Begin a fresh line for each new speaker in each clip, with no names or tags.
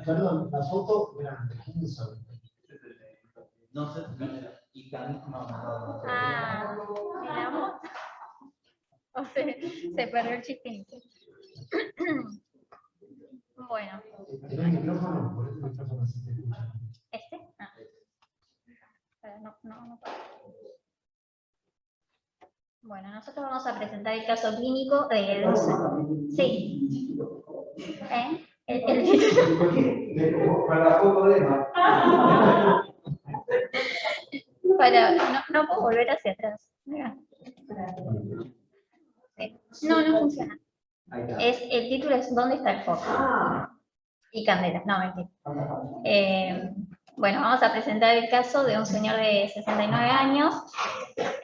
Perdón, la foto, grande, ¿quiénes son?
No sé, y Cami no.
Ah, el amor. O sea, se perdió el chispito. Bueno.
¿Tiene el micrófono? Por este micrófono se te escucha.
¿Este? Ah. Pero no puedo. Bueno, nosotros vamos a presentar el caso clínico de sí. El título.
Para la foto de Emma.
No puedo volver hacia atrás. Mira. No funciona. El título es ¿Dónde está el foco? Y Candela, no, mentira. Bueno, vamos a presentar el caso de un señor de 69 años,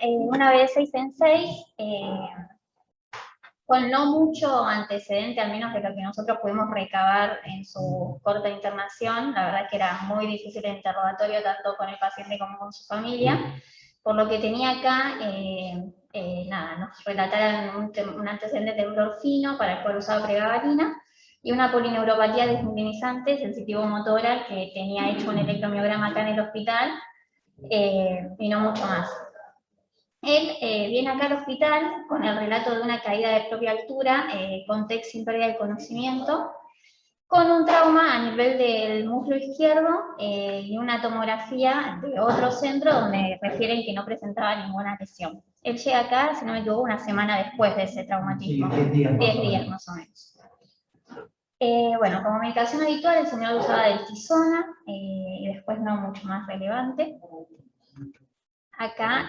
una vez 6 en 6, con no mucho antecedente, al menos de lo que nosotros pudimos recabar en su corta internación. La verdad que era muy difícil el interrogatorio, tanto con el paciente como con su familia. Por lo que tenía acá, nos relataron un antecedente de temblor fino para el cual usaba pregabalina y una polineuropatía desmielizante sensitivo-motora que tenía hecho un electromiograma acá en el hospital y no mucho más. Él viene acá al hospital con el relato de una caída de propia altura, con TEC sin pérdida de conocimiento, con un trauma a nivel del muslo izquierdo y una tomografía de otro centro donde refieren que no presentaba ninguna lesión. Él llega acá, si no me equivoco, una semana después de ese traumatismo, 10 días más o menos. Bueno, como medicación habitual, el señor usaba deltisona y después no mucho más relevante. Acá,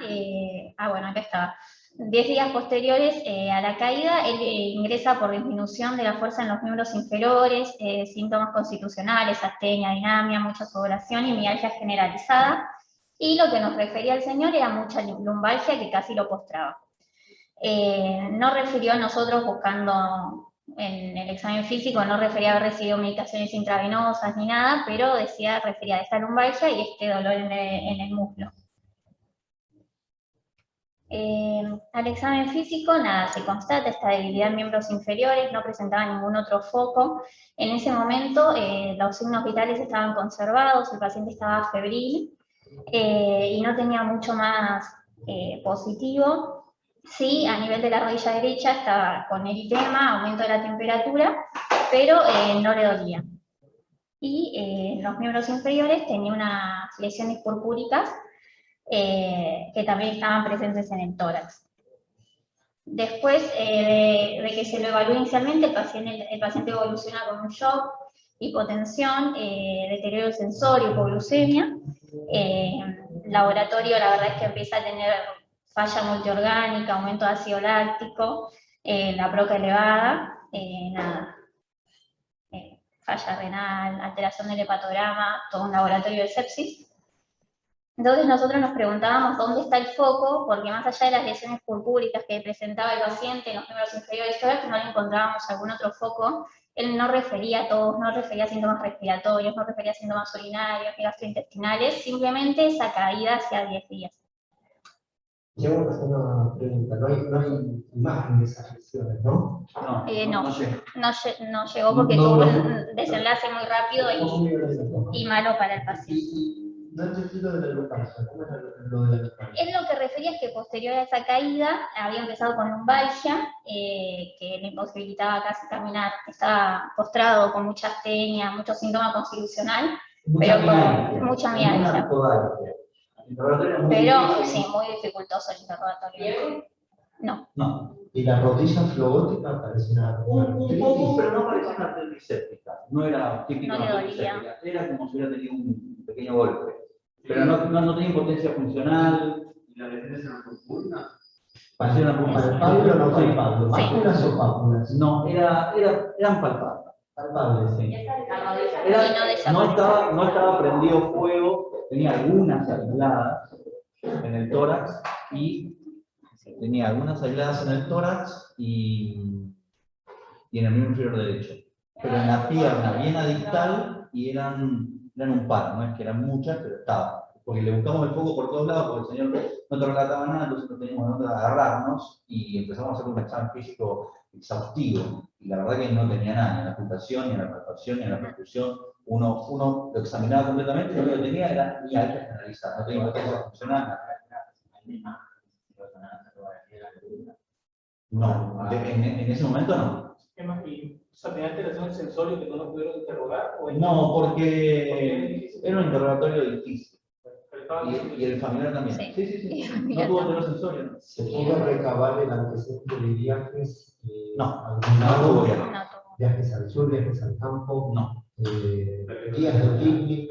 acá estaba. 10 días posteriores a la caída, él ingresa por disminución de la fuerza en los miembros inferiores, síntomas constitucionales, astenia, dinamia, mucha sudoración y mialgia generalizada. Y lo que nos refería el señor era mucha lumbalgia que casi lo postraba. No refirió a nosotros buscando en el examen físico, no refería a haber recibido medicaciones intravenosas ni nada, pero refería a esta lumbalgia y este dolor en el muslo. Al examen físico, nada, se constata esta debilidad en miembros inferiores, no presentaba ningún otro foco. En ese momento, los signos vitales estaban conservados, el paciente estaba febril y no tenía mucho más positivo. Sí, a nivel de la rodilla derecha estaba con eritema, aumento de la temperatura, pero no le dolía. Y los miembros inferiores tenía unas lesiones purpúricas que también estaban presentes en el tórax. Después de que se lo evaluó inicialmente, el paciente evoluciona con un shock, hipotensión, deterioro sensorio, hipoglucemia. Laboratorio, la verdad es que empieza a tener falla multiorgánica, aumento de ácido láctico, la broca elevada, falla renal, alteración del hepatograma, todo un laboratorio de sepsis. Entonces nosotros nos preguntábamos dónde está el foco, porque más allá de las lesiones purpúricas que presentaba el paciente en los miembros inferiores, que no le encontrábamos algún otro foco. Él no refería a tos, no refería a síntomas respiratorios, no refería a síntomas urinarios ni gastrointestinales, simplemente esa caída hacia 10 días.
Llevo una pregunta, no hay imagen de esas lesiones, ¿no?
No llegó porque tuvo un desenlace muy rápido y malo para el paciente.
No entendí lo de la lumbalgia. ¿Cómo era lo de la lumbalgia?
Él lo que refería es que posterior a esa caída había empezado con lumbalgia, que le imposibilitaba casi caminar. Estaba postrado con mucha astenia, mucho síntoma constitucional, pero con mucha mialgia. Pero sí, muy dificultoso el interrogatorio. No.
¿Y la rodilla flogótica parece una artritis?
Pero no parecía una artritis séptica. No era típica
No le
artritis
dolía.
séptica. Era como si hubiera tenido un pequeño golpe. Pero no tenía impotencia funcional. ¿Y las lesiones eran purpúricas? Parecían una purpúrica.
¿Palpable o no palpable? ¿Pápulas o pápulas?
No, eran palpables.
Palpables, sí.
No estaba prendido fuego, tenía algunas aisladas en el tórax y tenía algunas aisladas en el tórax y en el miembro inferior derecho. Pero en la pierna bien distal y eran un par, no es que eran muchas, pero estaban. porque le buscamos el foco por todos lados, porque el señor no te relataba nada, entonces no teníamos dónde agarrarnos y empezamos a hacer un examen físico exhaustivo. Y la verdad que no tenía nada, ni en la ocultación, ni en la palpación, ni en la percusión. Uno lo examinaba completamente y lo que tenía era ni alta generalizada, no tenía potencia funcional. No, en ese momento no.
O sea, ¿tenía alteración del sensorio que no nos pudieron interrogar?
No, porque era un interrogatorio difícil. Y el familiar también.
Sí.
Sí. No tuvo tener sensorio, ¿no?
¿Se pudo recabar el antecedente de viajes?
No tuvo viajes.
No tuvo.
Viajes al sur, viajes al campo,
No,
días de picnic,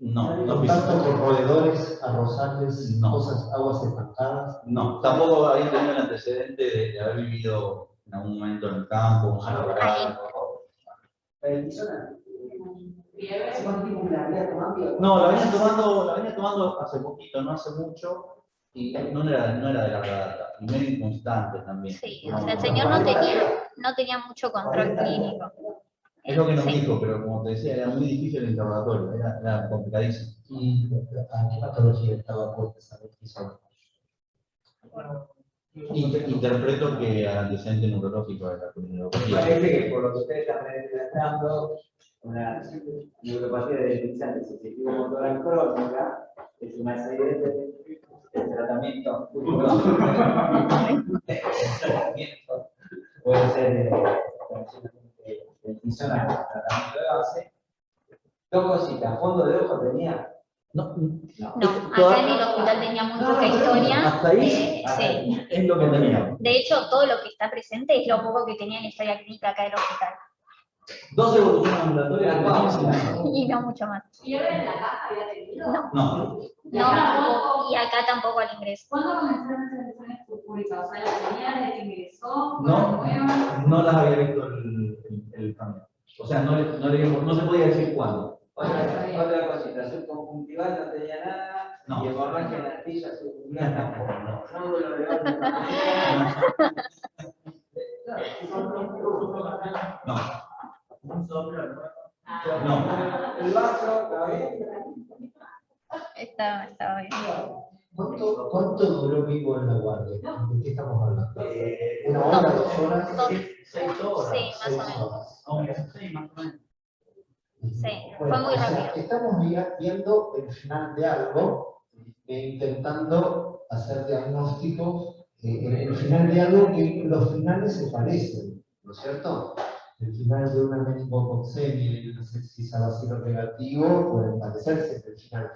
no
contacto con roedores, arrozales,
No.
cosas, aguas estancadas.
No, tampoco había tenido el antecedente de haber vivido en algún momento en el campo, en zona rural. No, la venía tomando hace poquito, no hace mucho, y no era de larga data, y medio inconstante también.
Sí, o sea, el señor no tenía mucho control clínico.
Es lo que nos
Sí.
dijo, pero como te decía, era muy difícil el interrogatorio, era complicadísimo.
¿Y a qué patología estaba puesta esa noticia?
Interpreto que al antecedente neurológico de la
Me
criminología.
parece que por lo que ustedes están relatando, una neuropatía de deslizante sensitivo motora crónica es una serie de tratamiento. Puede ser el tisonal, tratamiento de base. Dos cositas, fondo de ojo tenía.
No,
No, acá en el hospital tenía muy poca historia.
Hasta ahí
Sí.
es lo que teníamos.
De hecho, todo lo que está presente es lo poco que tenía en la historia clínica acá del hospital.
2 evoluciones ambulatorias que teníamos.
Y no mucho más.
¿Y ahora en la caja había tenido?
No.
No,
No, y acá tampoco al ingreso.
¿Cuándo comenzaron esas lesiones públicas? O sea, ¿las tenía desde que ingresó?
No.
¿Nuevas?
no las había visto el familiar. O sea, no se podía decir cuándo.
Otra cosita, subconjuntival no tenía nada,
No.
y hemorragia en la astilla subcundial tampoco. Nódulo de orden.
No,
Ah,
no.
El vaso, ¿está bien?
Estaba bien.
¿Cuánto duró vivo en la guardia? ¿De qué estamos hablando? ¿Una hora, 2 horas?
6 horas.
Sí, más o menos.
Aunque sí, más o menos.
Sí, fue
Bueno,
muy
o sea,
rápido.
estamos viendo el final de algo, intentando hacer diagnósticos, el final de algo que los finales se parecen, ¿no es cierto? El final de una meningococcemia y una sepsis a bacilo negativo pueden parecerse del final.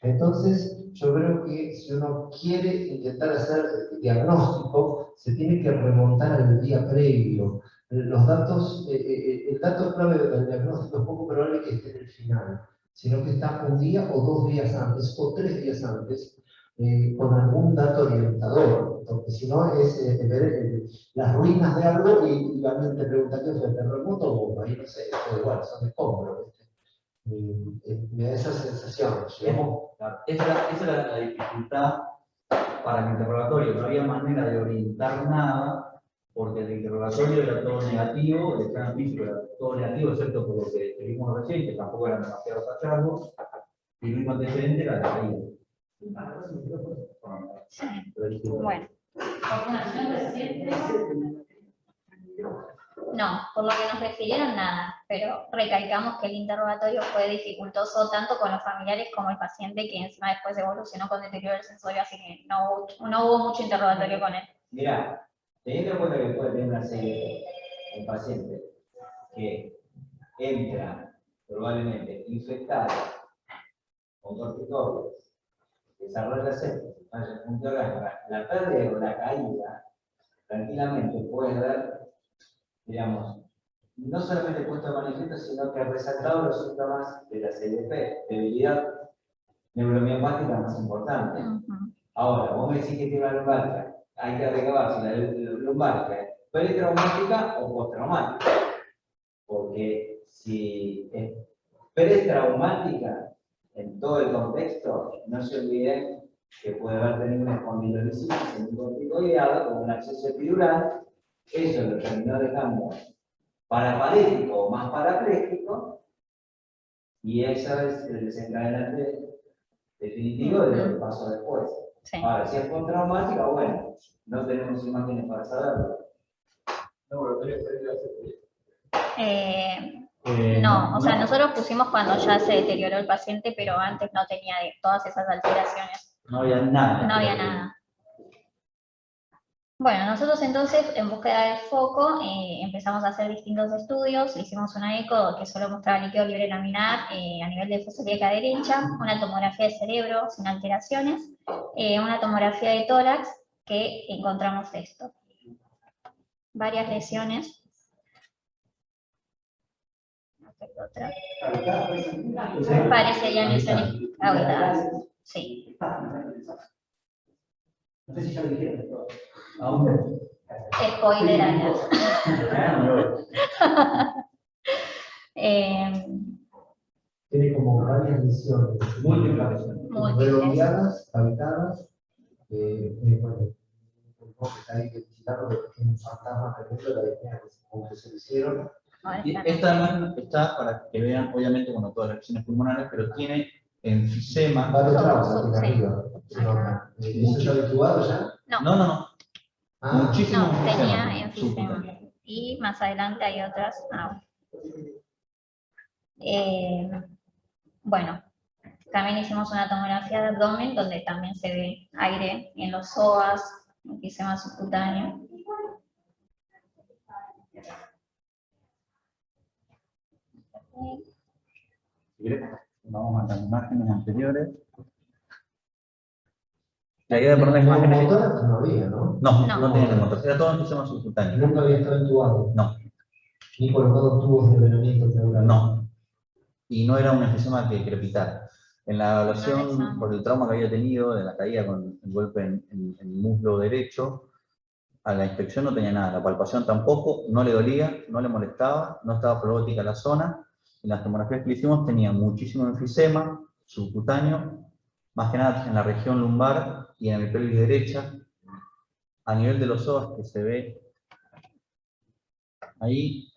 Entonces, yo creo que si uno quiere intentar hacer diagnóstico, se tiene que remontar al día previo. Los datos, el dato clave del diagnóstico es poco probable que esté en el final, sino que está un día o 2 días antes, o 3 días antes, con algún dato orientador, porque si no es ver las ruinas de algo y alguien te pregunta qué fue, terremoto o bomba, y no sé, todo igual, son escombros. Me da esa sensación.
Esa era la dificultad para el interrogatorio. No había manera de orientar nada, porque el interrogatorio era todo negativo, el examen físico era todo negativo, excepto por lo que vimos recién, que tampoco eran demasiados hallazgos, y el único antecedente era la caída.
Bueno,
¿vacunación reciente?
no, por lo que nos refirieron nada, pero recalcamos que el interrogatorio fue dificultoso tanto con los familiares como el paciente, que encima después evolucionó con deterioro del sensorio, así que no hubo mucho interrogatorio con él.
Mirá, teniendo en cuenta que puede tener una serie de pacientes que entra probablemente infectado con corticoides, desarrolla sepsis, falla punto orgánica, la pérdida o la caída, tranquilamente puede dar, digamos, no solamente puesto de manifiesto, sino que ha resaltado los síntomas de la CDP, debilidad neuromiopática más importante. Ahora, vos me decís que tiene una lumbalgia, hay que recabar si la lumbalgia es pretraumática o postraumática. Porque si es pretraumática, en todo el contexto, no se olviden que puede haber tenido una espondilolisis en un corticoideado con un acceso epidural, eso lo terminó dejando paraparético o más parapléjico, y eso es el desencadenante definitivo de lo que pasó después.
Sí.
Ahora, si es con traumática, bueno, no tenemos imágenes para saberlo.
No, o sea, nosotros pusimos cuando ya se deterioró el paciente, pero antes no tenía todas esas alteraciones.
No había nada.
No había nada. Bueno, nosotros entonces, en búsqueda del foco, empezamos a hacer distintos estudios. Hicimos una eco que solo mostraba líquido libre laminar a nivel de fosa ilíaca derecha, una tomografía de cerebro sin alteraciones, una tomografía de tórax, que encontramos esto. Varias lesiones. Otra. Parecerían lesiones agudas. Sí.
No sé si ya lo dijeron todo.
Spoiler alert.
Tiene como varias lesiones.
Múltiples lesiones.
Múltiples.
Redondeadas, habitadas. Bueno, supongo que está ahí identificado que tiene un fantasma tremendo de la idea como que se le hicieron.
Y esta imagen está para que vean, obviamente, bueno, todas las lesiones pulmonares, pero tiene enfisema.
Va detrás,
Todo,
aquí
sí.
arriba.
Acá.
¿Eso ya habituado ya?
No,
No.
Ah,
Muchísimo
no, tenía
enfisema.
enfisema. Y más adelante hay otras. Bueno, también hicimos una tomografía de abdomen donde también se ve aire en los psoas, enfisema subcutáneo.
Vamos a las imágenes anteriores. La idea de poner las imágenes.
motor no había, ¿no?
No tenía neumotórax, era todo enfisema subcutáneo.
Nunca había estado entubado.
No.
Ni colocado tubos de venamiento cerebral.
No. Y no era un enfisema que crepitara. En la evaluación,
No.
por el trauma que había tenido, de la caída con el golpe en el muslo derecho, a la inspección no tenía nada. La palpación tampoco, no le dolía, no le molestaba, no estaba flebótica la zona. En las tomografías que le hicimos tenía muchísimo enfisema subcutáneo, más que nada en la región lumbar y en mi pelvis derecha. A nivel de los psoas que se ve ahí,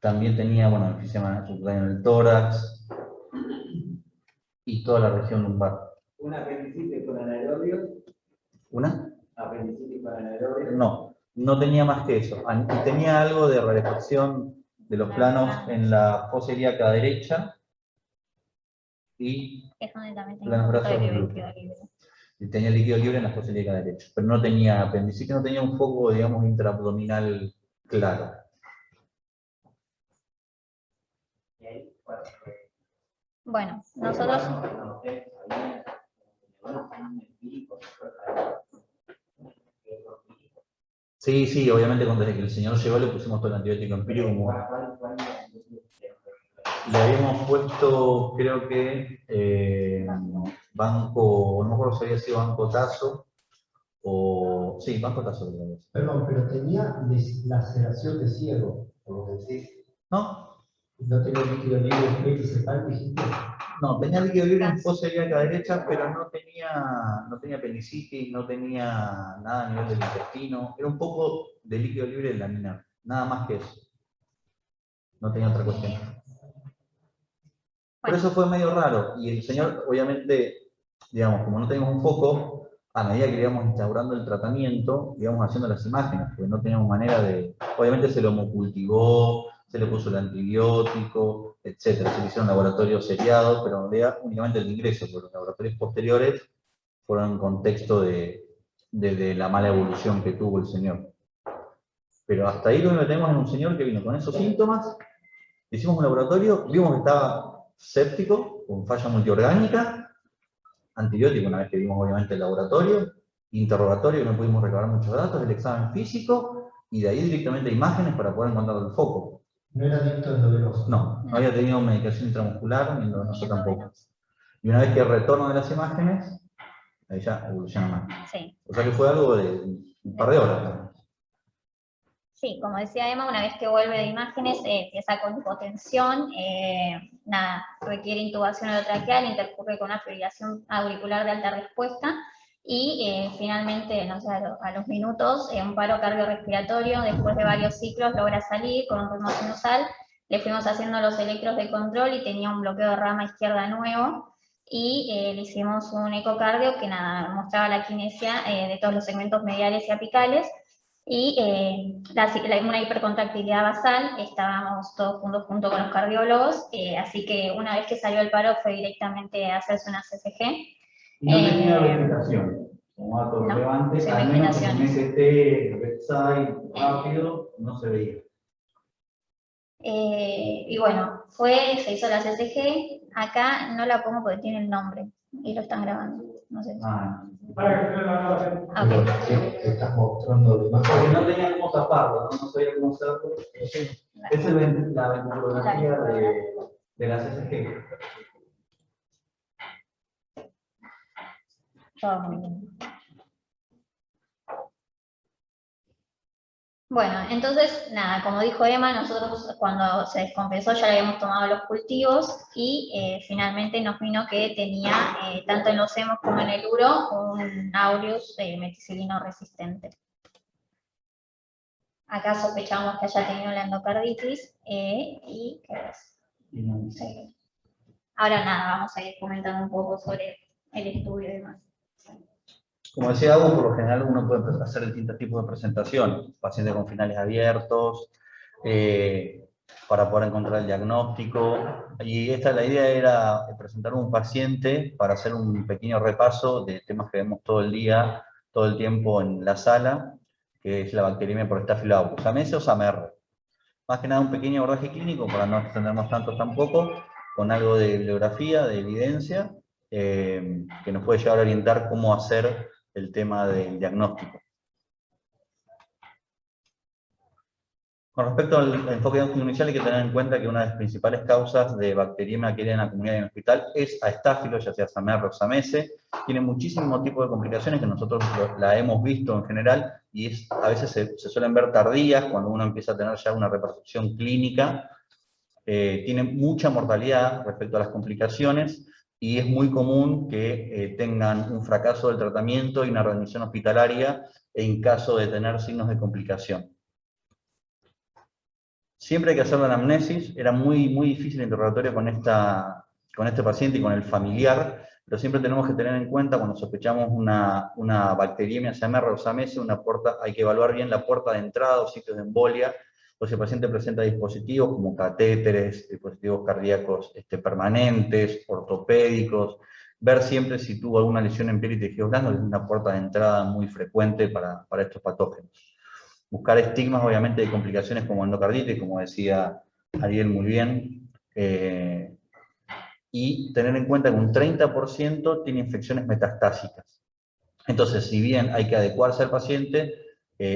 también tenía, bueno, enfisema subcutáneo en el tórax y toda la región lumbar.
¿Una apendicitis con anaerobio?
¿Una?
¿Apendicitis con anaerobio?
No tenía más que eso. Y tenía algo de rarefacción de los planos en la fosa ilíaca derecha y
Es donde también
Los
tenía un
brazos
poco de
glúteos.
líquido libre.
y tenía líquido libre en la fosa ilíaca derecha. Pero no tenía apendicitis, no tenía un foco, digamos, intraabdominal claro.
Bueno, nosotros
Sí, obviamente cuando desde que el señor llegó le pusimos todo el antibiótico empírico como le habíamos puesto, creo que banco, no me acuerdo si había sido banco Tazo o sí, banco Tazo creo que es.
Perdón, pero tenía laceración de ciego, por lo que decís.
¿No?
No tenía líquido libre meticefal, dijiste.
No, tenía líquido libre en fosa ilíaca derecha, pero no tenía apendicitis, no tenía nada a nivel del intestino. Era un poco de líquido libre laminar, nada más que eso. No tenía otra cuestión. Por eso fue medio raro. Y el señor, obviamente, digamos, como no teníamos un foco, a medida que íbamos instaurando el tratamiento, íbamos haciendo las imágenes, porque no teníamos manera de... Obviamente se lo homocultivó, se le puso el antibiótico, etcétera. Se le hicieron laboratorios seriados, pero en realidad únicamente el ingreso, porque los laboratorios posteriores fueron en contexto de la mala evolución que tuvo el señor. Pero hasta ahí lo que tenemos es un señor que vino con esos síntomas, hicimos un laboratorio, vimos que estaba séptico, con falla multiorgánica, antibiótico una vez que vimos obviamente el laboratorio, interrogatorio, que no pudimos recabar muchos datos, el examen físico, y de ahí directamente imágenes para poder encontrar el foco.
No era adicto endovenoso.
No había tenido medicación intramuscular, ni endovenoso tampoco. Y una vez que retorno de las imágenes, ahí ya evoluciona más.
sí.
O sea que fue algo de un par de horas.
Sí, como decía Emma, una vez que vuelve de imágenes, empieza con hipotensión, requiere intubación orotraqueal, intercurre con una fibrilación auricular de alta respuesta y finalmente, no sé, a los minutos, un paro cardiorrespiratorio, después de varios ciclos logra salir con un ritmo sinusal, le fuimos haciendo los electros de control y tenía un bloqueo de rama izquierda nuevo. y le hicimos un ecocardio que nada, mostraba la kinesia de todos los segmentos mediales y apicales, y una hipercontractilidad basal. Estábamos todos junto con los cardiólogos, así que una vez que salió el paro fue directamente a hacerse una CCG.
Y no tenía vegetación, como dato
no,
relevante,
sin
al menos en un
vegetaciones.
ST, bedside, rápido, no se veía.
Y bueno, se hizo la CCG. Acá no la pongo porque tiene el nombre y lo están grabando. No sé.
Ah,
Para que se la grabación.
Ok.
Sí, estás mostrando la
porque
imagen.
no tenía cómo taparlo, no sabía cómo hacerlo. Esa es la ventilografía de la CCG.
Todo muy bien. Bueno, entonces, nada, como dijo Emma, nosotros cuando se descompensó ya le habíamos tomado los cultivos y finalmente nos vino que tenía, tanto en los hemos como en el uro, un aureus meticilino resistente. Acá sospechamos que haya tenido la endocarditis y ¿qué es? Sí. Ahora nada, vamos a ir comentando un poco sobre el estudio y demás.
Como decía Agus, por lo general uno puede hacer distintos tipos de presentación, pacientes con finales abiertos, para poder encontrar el diagnóstico. Y la idea era presentar un paciente para hacer un pequeño repaso de temas que vemos todo el día, todo el tiempo en la sala, que es la bacteriemia por Staphylococcus aureus o SAMR. Más que nada un pequeño abordaje clínico, para no extendernos tanto tampoco, con algo de bibliografía, de evidencia, que nos puede llevar a orientar cómo hacer el tema del diagnóstico. Con respecto al enfoque diagnóstico inicial, hay que tener en cuenta que una de las principales causas de bacteriemia que hay en la comunidad y en el hospital es Astáfilo, ya sea SAMR o SAMS. Tiene muchísimos tipos de complicaciones que nosotros la hemos visto en general y a veces se suelen ver tardías cuando uno empieza a tener ya una repercusión clínica. Tiene mucha mortalidad respecto a las complicaciones y es muy común que tengan un fracaso del tratamiento y una readmisión hospitalaria en caso de tener signos de complicación. Siempre hay que hacer la anamnesis. Era muy difícil el interrogatorio con este paciente y con el familiar, pero siempre tenemos que tener en cuenta cuando sospechamos una bacteriemia SAMR o SAMS, hay que evaluar bien la puerta de entrada o sitios de embolia, o si el paciente presenta dispositivos como catéteres, dispositivos cardíacos permanentes, ortopédicos, ver siempre si tuvo alguna lesión en piel y tejidos blandos, que es una puerta de entrada muy frecuente para estos patógenos. Buscar estigmas, obviamente, de complicaciones como endocarditis, como decía Ariel muy bien, y tener en cuenta que un 30% tiene infecciones metastásicas. Entonces, si bien hay que adecuarse al paciente,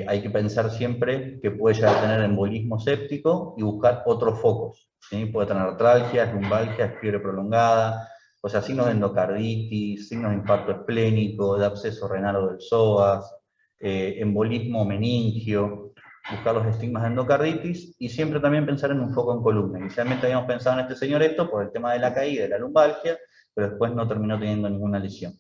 hay que pensar siempre que puede llegar a tener embolismo séptico y buscar otros focos, ¿sí? Puede tener artralgias, lumbalgias, fiebre prolongada, o sea, signos de endocarditis, signos de infarto esplénico, de absceso renal o del psoas, embolismo meningio, buscar los estigmas de endocarditis y siempre también pensar en un foco en columna. Inicialmente habíamos pensado en este señor esto por el tema de la caída y de la lumbalgia, pero después no terminó teniendo ninguna lesión.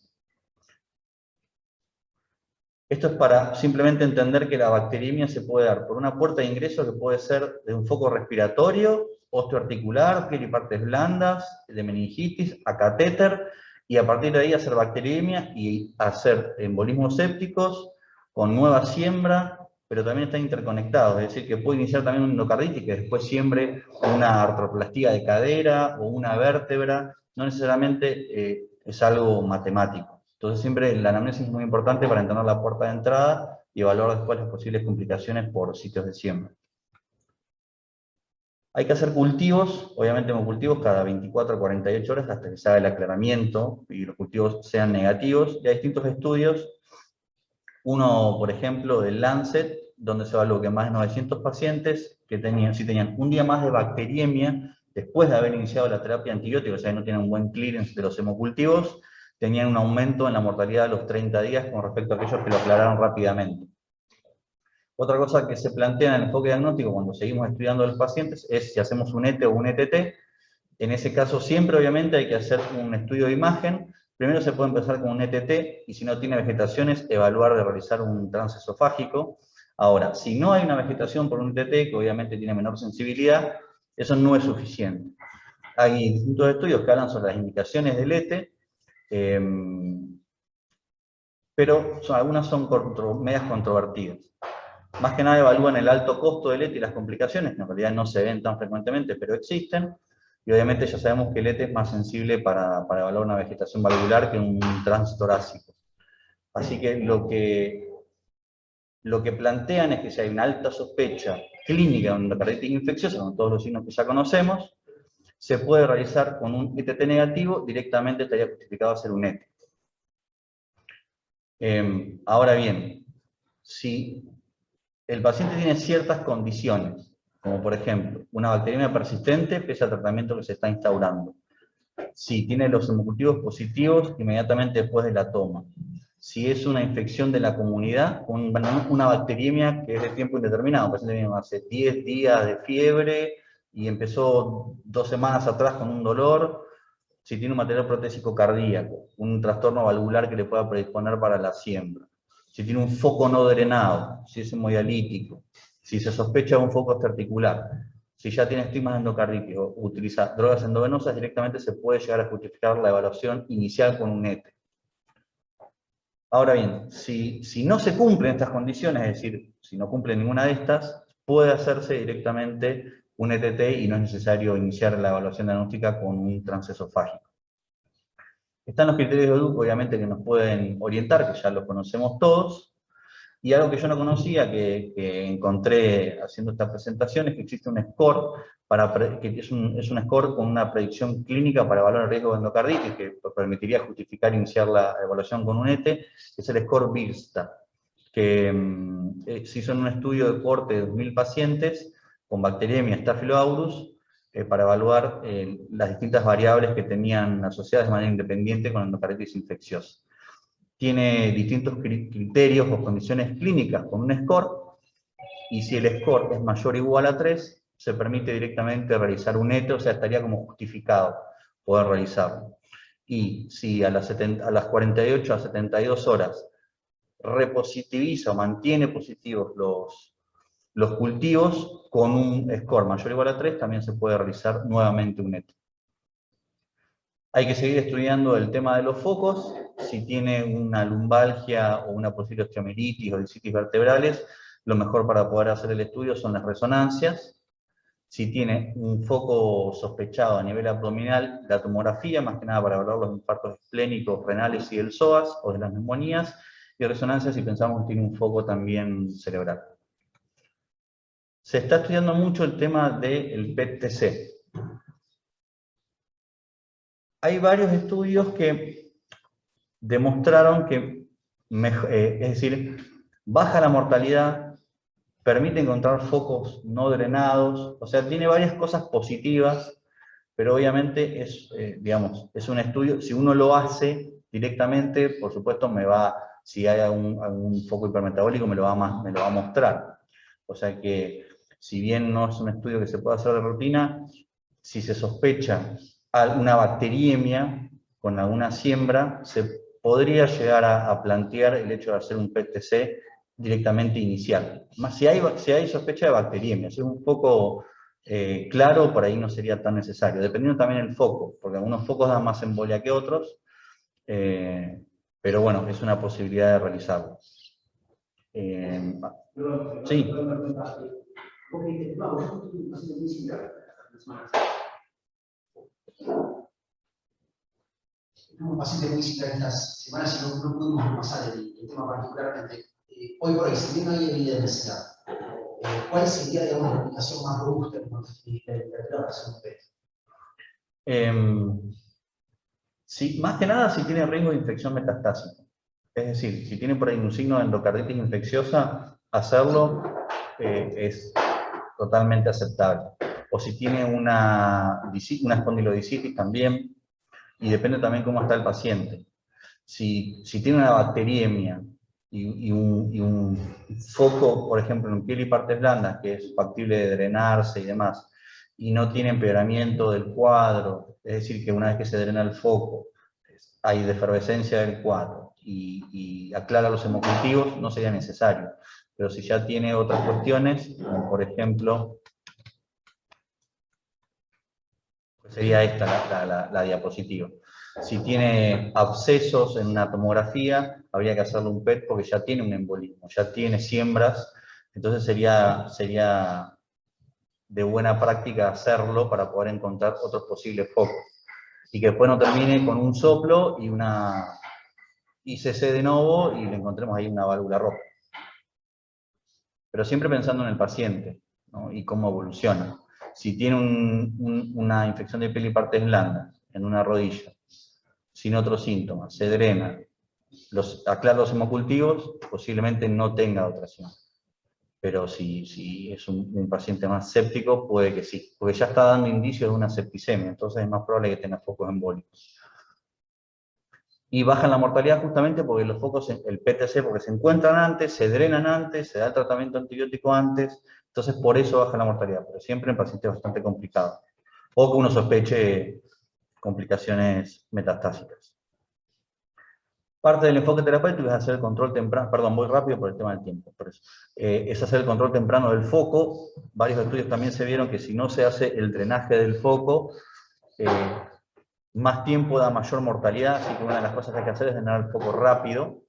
Esto es para simplemente entender que la bacteriemia se puede dar por una puerta de ingreso que puede ser de un foco respiratorio, osteoarticular, piel y partes blandas, de meningitis, a catéter, y a partir de ahí hacer bacteriemia y hacer embolismos sépticos con nueva siembra, pero también están interconectados, es decir, que puede iniciar también un endocarditis que después siembre una artroplastía de cadera o una vértebra, no necesariamente es algo matemático. Entonces siempre la anamnesis es muy importante para entender la puerta de entrada y evaluar después las posibles complicaciones por sitios de siembra. Hay que hacer cultivos, obviamente cultivos cada 24 a 48 horas hasta que se haga el aclaramiento y los cultivos sean negativos. Y hay distintos estudios, uno por ejemplo del Lancet, donde se evaluó que más de 900 pacientes que si tenían un día más de bacteriemia después de haber iniciado la terapia antibiótica, o sea, no tienen un buen clearance de los hemocultivos, tenían un aumento en la mortalidad a los 30 días con respecto a aquellos que lo aclararon rápidamente. Otra cosa que se plantea en el enfoque diagnóstico cuando seguimos estudiando a los pacientes es si hacemos un ET o un ETT. En ese caso siempre obviamente hay que hacer un estudio de imagen. Primero se puede empezar con un ETT y si no tiene vegetaciones, evaluar de realizar un transesofágico. Ahora, si no hay una vegetación por un ETT, que obviamente tiene menor sensibilidad, eso no es suficiente. Hay distintos estudios que hablan sobre las indicaciones del ET Pero algunas son medias controvertidas. Más que nada evalúan el alto costo del ET y las complicaciones, que en realidad no se ven tan frecuentemente, pero existen. Y obviamente ya sabemos que el ET es más sensible para evaluar una vegetación valvular que un transtorácico. Así que lo que plantean es que si hay una alta sospecha clínica de endocarditis infecciosa, con todos los signos que ya conocemos, se puede realizar con un ETT negativo, directamente estaría justificado hacer un ET. Ahora bien, si el paciente tiene ciertas condiciones, como por ejemplo, una bacteriemia persistente pese al tratamiento que se está instaurando. Si tiene los hemocultivos positivos inmediatamente después de la toma. Si es una infección de la comunidad, una bacteriemia que es de tiempo indeterminado, el paciente viene hace 10 días de fiebre y empezó 2 semanas atrás con un dolor. Si tiene un material protésico cardíaco, un trastorno valvular que le pueda predisponer para la siembra. Si tiene un foco no drenado, si es hemodialítico, si se sospecha de un foco extraarticular, si ya tiene estigmas de endocarditis o utiliza drogas endovenosas, directamente se puede llegar a justificar la evaluación inicial con un ET. Ahora bien, si no se cumplen estas condiciones, es decir, si no cumple ninguna de estas, puede hacerse directamente un ETT y no es necesario iniciar la evaluación diagnóstica con un transesofágico. Están los criterios de Duke, obviamente, que nos pueden orientar, que ya los conocemos todos, y algo que yo no conocía, que encontré haciendo esta presentación, es que existe un score, que es un score con una predicción clínica para evaluar el riesgo de endocarditis, que permitiría justificar iniciar la evaluación con un ET, que es el score BIRSTA, que se hizo en un estudio de cohorte de 2.000 pacientes con bacteriemia Staphylococcus, para evaluar las distintas variables que tenían asociadas de manera independiente con endocarditis infecciosa. Tiene distintos criterios o condiciones clínicas con un score, y si el score es mayor o igual a 3, se permite directamente realizar un ET, o sea, estaría como justificado poder realizarlo. Y si a las 48 a 72 horas repositiviza o mantiene positivos los cultivos, con un score mayor o igual a 3, también se puede realizar nuevamente un ET. Hay que seguir estudiando el tema de los focos. Si tiene una lumbalgia o una posible osteomielitis o disitis vertebrales, lo mejor para poder hacer el estudio son las resonancias. Si tiene un foco sospechado a nivel abdominal, la tomografía, más que nada para evaluar los infartos esplénicos, renales y del psoas, o de las neumonías, y resonancia si pensamos que tiene un foco también cerebral. Se está estudiando mucho el tema del PET-TC. Hay varios estudios que demostraron que, es decir, baja la mortalidad, permite encontrar focos no drenados, o sea, tiene varias cosas positivas, pero obviamente es, digamos, es un estudio, si uno lo hace directamente, por supuesto si hay algún foco hipermetabólico me lo va a mostrar. O sea que, si bien no es un estudio que se pueda hacer de rutina, si se sospecha una bacteriemia con alguna siembra, se podría llegar a plantear el hecho de hacer un PET-TC directamente inicial. Más si hay sospecha de bacteriemia, si es un poco claro, por ahí no sería tan necesario, dependiendo también del foco, porque algunos focos dan más embolia que otros, pero bueno, es una posibilidad de realizarlo. Sí.
Porque, vamos, yo tuve un paciente muy similar la semana pasada. Un paciente muy similar estas semanas y no pudimos repasar el tema particularmente. Hoy por hoy, si bien no hay evidencia, ¿cuál sería, digamos, la aplicación más robusta en cuanto a la operación PET?
Sí, más que nada si tiene riesgo de infección metastásica. Es decir, si tiene por ahí un signo de endocarditis infecciosa, hacerlo es totalmente aceptable. O si tiene una espondilodicitis también, y depende también cómo está el paciente. Si tiene una bacteriemia y un foco, por ejemplo, en piel y partes blandas, que es factible de drenarse y demás, y no tiene empeoramiento del cuadro, es decir, que una vez que se drena el foco, hay defervescencia del cuadro y aclara los hemocultivos, no sería necesario. Pero si ya tiene otras cuestiones, como por ejemplo Sería esta la diapositiva. Si tiene abscesos en una tomografía, habría que hacerle un PET porque ya tiene un embolismo, ya tiene siembras, entonces sería de buena práctica hacerlo para poder encontrar otros posibles focos. Y que después no termine con un soplo y una ICC de nuevo y le encontremos ahí una válvula roja. Pero siempre pensando en el paciente, ¿no? Y cómo evoluciona. Si tiene una infección de piel y partes blandas en una rodilla, sin otros síntomas, se drena, aclara los hemocultivos, posiblemente no tenga dotación. Pero si es un paciente más séptico, puede que sí, porque ya está dando indicios de una septicemia, entonces es más probable que tenga focos embólicos. Y bajan la mortalidad justamente porque los focos, el PTC, porque se encuentran antes, se drenan antes, se da el tratamiento antibiótico antes, entonces por eso baja la mortalidad, pero siempre en pacientes bastante complicados. O que uno sospeche complicaciones metastásicas. Parte del enfoque terapéutico es hacer el control temprano, perdón, voy rápido por el tema del tiempo, por eso. Es hacer el control temprano del foco. Varios estudios también se vieron que si no se hace el drenaje del foco, más tiempo da mayor mortalidad, así que una de las cosas que hay que hacer es drenar el foco rápido.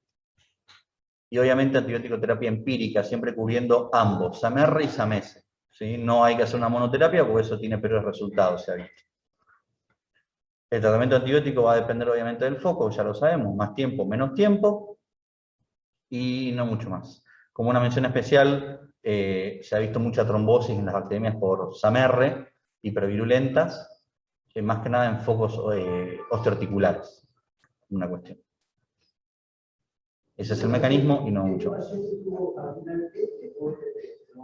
Y obviamente antibiótico terapia empírica, siempre cubriendo ambos, SAMR y SAMESE, ¿sí? No hay que hacer una monoterapia porque eso tiene peores resultados, se ha visto. El tratamiento antibiótico va a depender obviamente del foco, ya lo sabemos, más tiempo, menos tiempo, y no mucho más. Como una mención especial, se ha visto mucha trombosis en las bacterias por SAMR, hipervirulentas, más que nada en focos osteoarticulares, una cuestión. Ese es el mecanismo y no mucho más.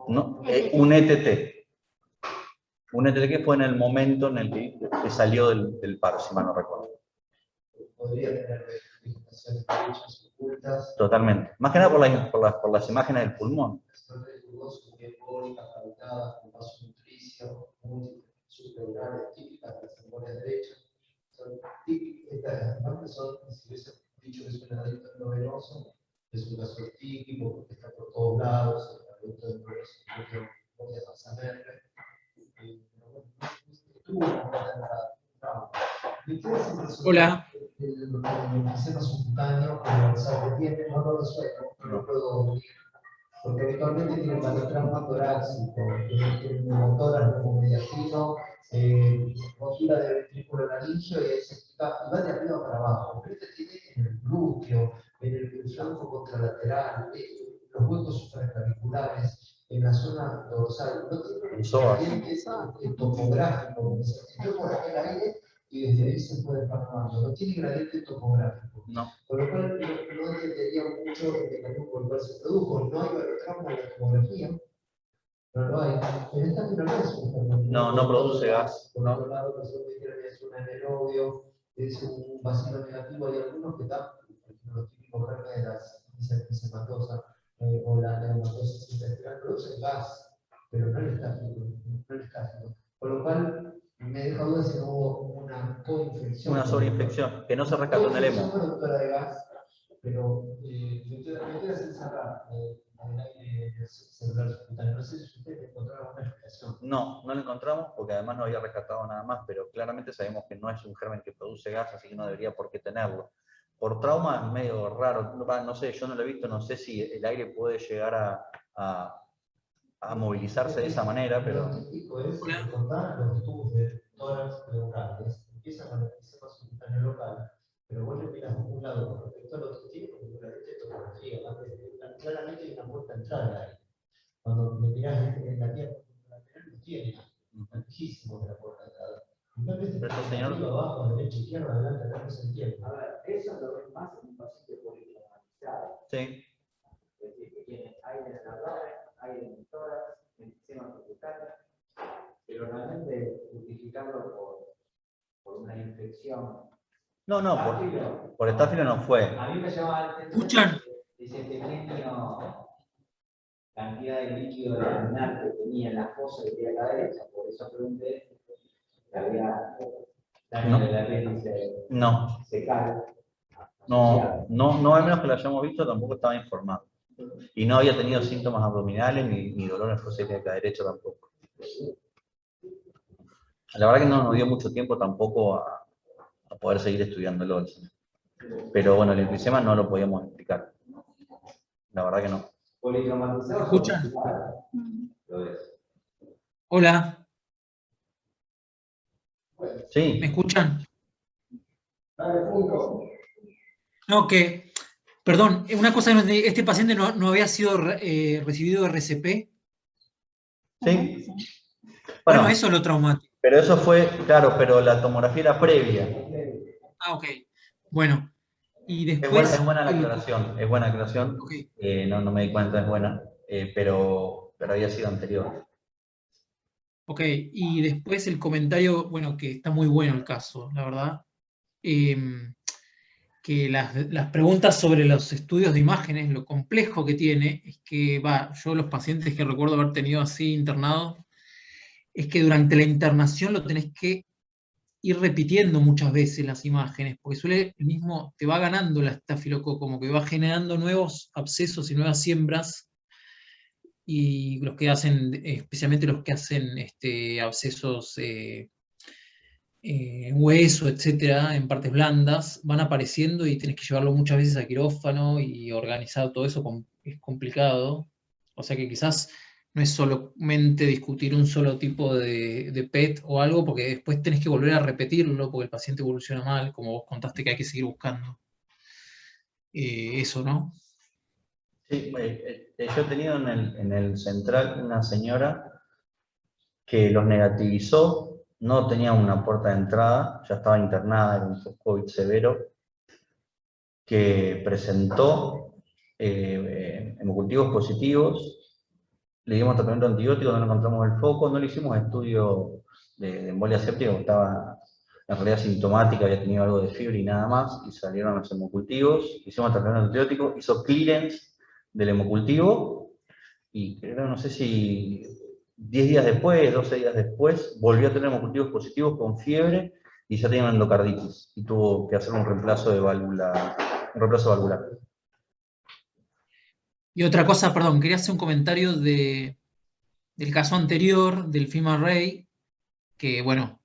No, un ETT. Un ETT que fue en el momento en el que salió del paro, si mal no recuerdo.
Podría tener manifestaciones derechas ocultas.
Totalmente. Más que nada por las imágenes del pulmón.
Con vasonutricio, subpleurales típicas de las embolias derechas. Son típicas, estas imágenes son, si hubiese dicho que es un adicto endovenoso, es un caso típico porque está por todos lados, el adicto endovenoso, a saber.
Hola.
El sistema subcutáneo, o sea, que tiene, no lo resuelvo, no lo puedo unir, porque habitualmente tiene paratrauma torácico, tiene neumotórax, neumomediastino, rotura de ventrículo laringio y va de arriba para abajo. Pero este tiene en el glúteo, en el flanco contralateral, los huecos supraesclaviculares, en la zona dorsal. No tiene un gradiente topográfico, entró por aquel aire y desde ahí se puede formando. No tiene gradiente topográfico.
No.
Con lo cual no entendería mucho el mecanismo por el cual se produjo. No hay barotrauma en la tomografía. No lo hay. En esta no es un
no produce gas.
Por otro lado, nosotros es un anaerobio, es un vacío negativo. Hay algunos que están, los típicos germes de las sematosa o la neumatosis intestinal, producen gas, pero no el estático. Con lo cual, me deja duda si no hubo una coinfección.
Una sobreinfección, que no se rescató en el hemo.
No productora de gas, pero me queda sin cerrar el aire celular subcutáneo. No sé si ustedes encontraron una explicación.
No lo encontramos porque además no había rescatado nada más, pero claramente sabemos que no es un germen que produce gas, así que no debería por qué tenerlo. Por trauma es medio raro, no sé, yo no lo he visto, no sé si el aire puede llegar a movilizarse de esa manera, pero...
Lo típico es encontrar los tubos de tórax pleurales, empiezan con el sistema subcutáneo local, pero vos le miras de un lado con respecto al otro, tiene como una topografía, claramente hay una puerta de entrada al aire. Cuando le mirás en la tierra, no tiene, lejísimo de la puerta de entrada.
Pero este señor...
abajo, derecha, izquierda, adelante, acá no se entiende.
A ver, eso lo ves más en un paciente politraumatizado.
Sí.
Es decir, que tiene aire en la abdomen, aire en el tórax, enfisema subcutáneo, pero realmente justificarlo por una infección.
No, por estáfilo no fue.
A mí me llamaba la atención ese pequeño cantidad de líquido laminar que tenía en la fosa que tenía a la derecha, por eso pregunté. Había daño de la apéndice.
No.
Se cae.
No, al menos que lo hayamos visto, tampoco estaba informado. Y no había tenido síntomas abdominales ni dolor en fosa ilíaca derecha tampoco. La verdad que no nos dio mucho tiempo tampoco a poder seguir estudiándolo el semestre. Pero bueno, el enfisema no lo podíamos explicar. La verdad que no.
Politraumatizado.
¿Me escuchan?
Lo es.
Hola,
Sí.
¿me escuchan? No, que, perdón, una cosa, este paciente no había sido recibido RCP.
Sí.
Bueno,
Bueno,
eso es lo traumático.
pero eso fue, claro, pero la tomografía era previa.
Ah, ok. Bueno, y
Es buena,
después,
es buena la aclaración, es buena aclaración.
ok,
No me di cuenta, es buena, pero había sido anterior.
ok, y después el comentario, bueno, que está muy bueno el caso, la verdad, que las preguntas sobre los estudios de imágenes, lo complejo que tiene, es que, yo los pacientes que recuerdo haber tenido así internados, es que durante la internación lo tenés que ir repitiendo muchas veces las imágenes, porque suele el mismo, te va ganando la estafilococo, como que va generando nuevos abscesos y nuevas siembras, y los que hacen, especialmente los que hacen abscesos en hueso, etcétera, en partes blandas, van apareciendo y tienes que llevarlo muchas veces a quirófano y organizar todo eso es complicado. O sea que quizás no es solamente discutir un solo tipo de PET o algo, porque después tenés que volver a repetirlo porque el paciente evoluciona mal, como vos contaste que hay que seguir buscando. Eso, ¿no?
Sí, yo he tenido en el central una señora que los negativizó, no tenía una puerta de entrada, ya estaba internada, era un post-COVID severo, que presentó hemocultivos positivos, le dimos tratamiento antibiótico, no le encontramos el foco, no le hicimos estudio de embolia séptica, estaba en realidad sintomática, había tenido algo de fiebre y nada más, y salieron los hemocultivos, hicimos tratamiento antibiótico, hizo clearance del hemocultivo, y creo, no sé si 10 días después, 12 días después, volvió a tener hemocultivos positivos con fiebre, y ya tenía una endocarditis, y tuvo que hacer un reemplazo de válvula, un reemplazo valvular.
Y otra cosa, perdón, quería hacer un comentario del caso anterior del FIMA-Ray, que bueno,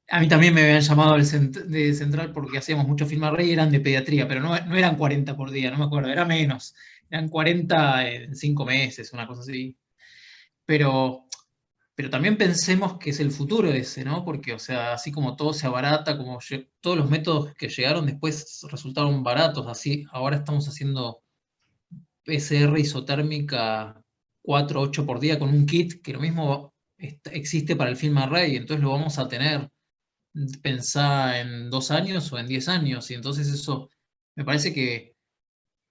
a mí también me habían llamado de central porque hacíamos mucho FIMA-Ray y eran de pediatría, pero no eran 40 por día, no me acuerdo, era menos. Eran 40 en 5 meses, una cosa así. Pero, pero también pensemos que es el futuro ese, ¿no? Porque, o sea, así como todo se abarata, como todos los métodos que llegaron después resultaron baratos, así ahora estamos haciendo PCR isotérmica 4 8 por día con un kit que lo mismo existe para el film array, entonces lo vamos a tener, pensá en 2 años o en 10 años, y entonces eso me parece que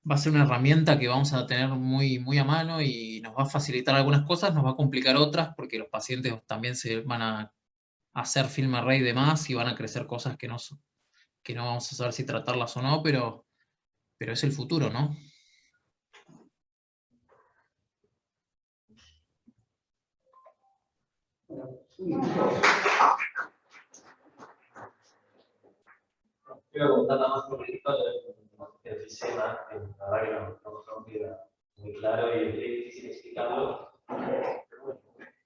va a ser una herramienta que vamos a tener muy, muy a mano y nos va a facilitar algunas cosas, nos va a complicar otras, porque los pacientes también se van a hacer film array de más y van a crecer cosas que no vamos a saber si tratarlas o no, pero es el futuro, ¿no?
Quiero contar nada más un poquito del enfisema, que la verdad que no queda muy claro y es difícil explicarlo. Pero bueno,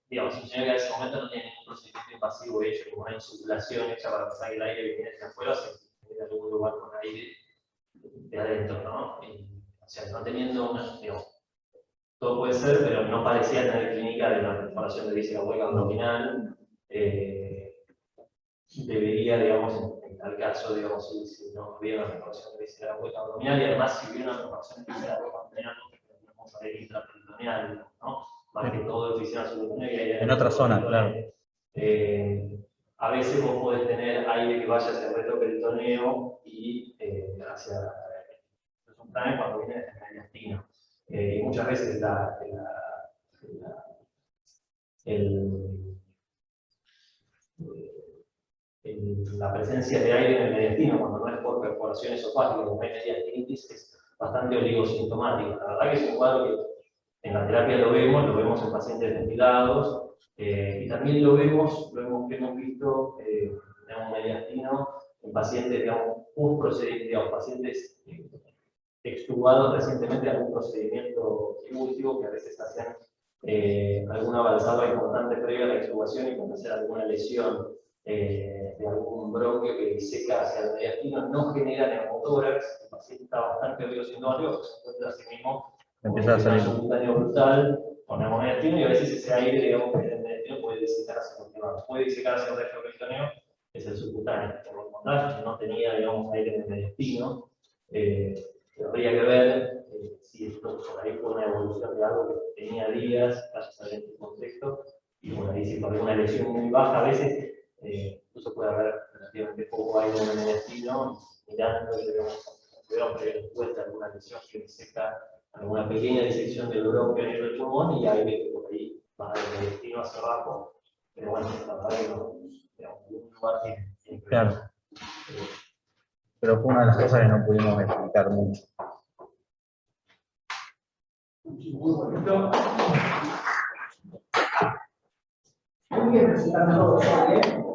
digamos, un señor que en ese momento no tiene ningún procedimiento invasivo hecho, como una insuflación hecha para pasar el aire que viene de afuera, se tiene algún lugar con aire de adentro, ¿no? O sea, no teniendo una, digamos, todo puede ser, pero no parecía tener clínica de una perforación de víscera hueca abdominal. Debería, digamos, en tal caso, digamos, si no hubiera una perforación de víscera hueca abdominal, y además si hubiera una perforación de víscera hueca abdominal, vamos a ver intraperitoneal, ¿no? Más que todo de oficina subcutánea.
En otra zona, claro.
A veces vos podés tener aire que vaya hacia el retroperitoneo y hacia el subcutáneo cuando viene desde el mediastino. Y muchas veces la presencia de aire en el mediastino, cuando no es por perforación esofágica, como hay mediastinitis, es bastante oligosintomática. La verdad que es un cuadro que en la terapia lo vemos en pacientes ventilados, y también lo hemos visto en un mediastino en pacientes, digamos, pacientes extubados recientemente a algún procedimiento quirúrgico que a veces hacen algún avanzado importante previo a la extubación y puede ser alguna lesión de algún bronquio que diseca hacia el mediastino, no genera neumotórax, el paciente está bastante oído siendo algo, se encuentra a sí mismo
Empieza a salir.
subcutáneo brutal con el mediastino y a veces ese aire, digamos, que es el mediastino puede disecar hacia el privado. Puede disecar hacia el retroperitoneum, es el subcutáneo. Por lo contrario, no tenía, digamos, aire en el mediastino, habría que ver si esto por ahí fue una evolución de algo que tenía días, gracias a este contexto, y por ahí si por alguna lesión muy baja, a veces incluso puede haber relativamente poco aire en el mediastino, mirando, digamos, después de alguna lesión que diseca alguna pequeña disección del bronquio del pulmón y aire que por ahí va del mediastino hacia abajo, pero bueno, la verdad que no, digamos, en un lugar tiene
Claro. Pero fue una de las cosas que no pudimos explicar mucho.
Muy bonito. Muy bien, presentando todo, ¿eh?